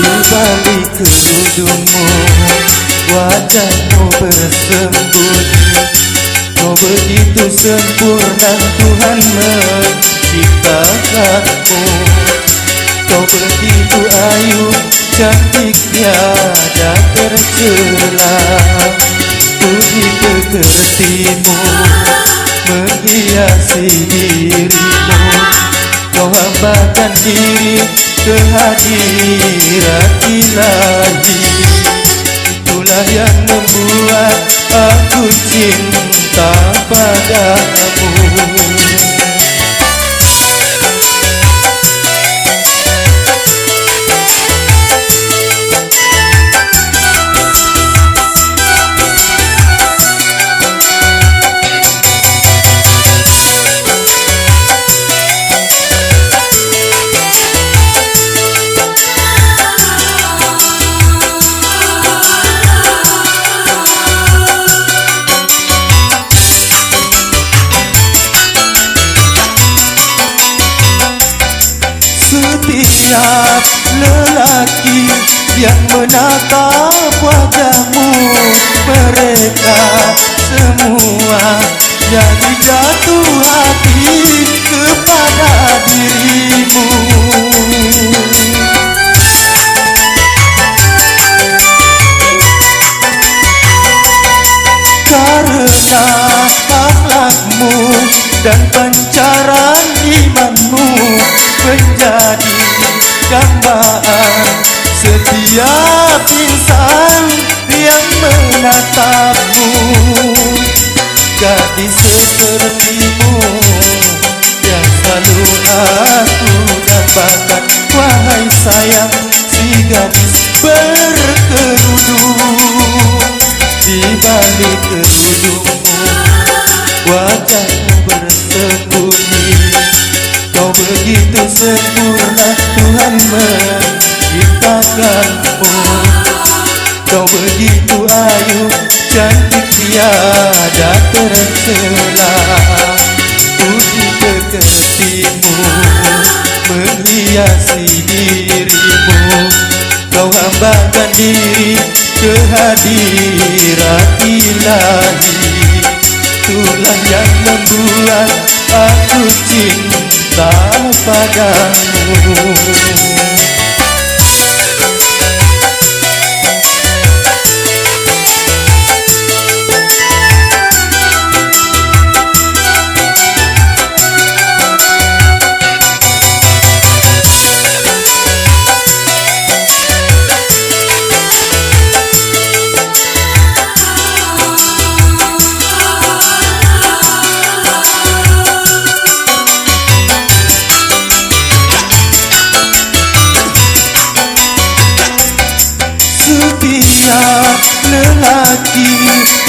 balik kerudungmu, wajahmu bersembunyi. Kau begitu sempurna, Tuhan menciptakanmu. Kau begitu ayu, cantik tiada tercela. Puji pekertimu menghiasi dirimu. Kau hambakan diri kehadirat ilahi. Itulah yang membuat aku cinta padamu. Setiap lelaki yang menatap wajahmu, mereka semua jadi jatuh hati kepada dirimu. Karena akhlakmu dan pancaran imanmu menjadi dambaan setiap insan yang menatapmu. Gadis sepertimu yang selalu aku dapatkan. Wahai sayang, si gadis berkerudung, di balik kerudungmu wajahmu bersembunyi. Kau begitu sempurna, Tuhan menciptakanmu. Kau begitu ayu, cantik tiada tercela. Puji pekertimu menghiasi dirimu. Kau hambakan diri kehadirat ilahi. Itulah yang membuat aku cinta padamu. Setiap lelaki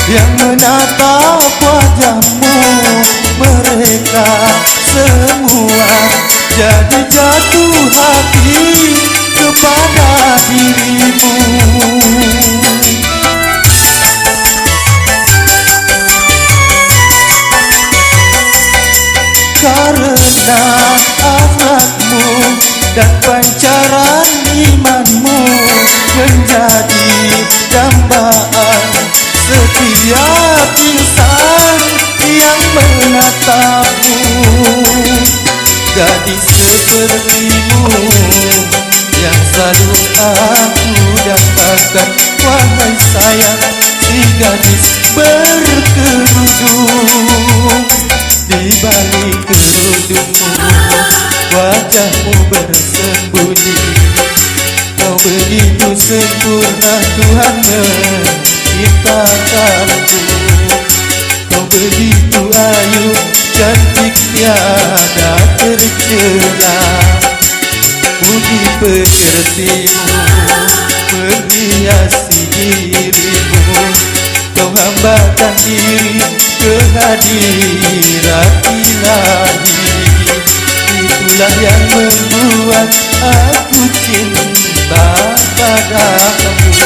yang menatap wajahmu, mereka semua jadi jatuh hati kepada dirimu. Karena akhlakmu dan pancaran imanmu menjadi dambaan setiap insan yang menatapmu. Gadis sepertimu yang selalu aku dapatkan. Wahai sayang, si gadis berkerudung, di balik kerudungmu wajahmu bersembunyi. Kau begitu sempurna, Tuhan menciptakanmu. Kau begitu ayu, cantik tiada tercela. Puji pekertimu menghiasi dirimu. Kau hambakan diri kehadirat ilahi. Itulah yang membuat aku cinta padamu.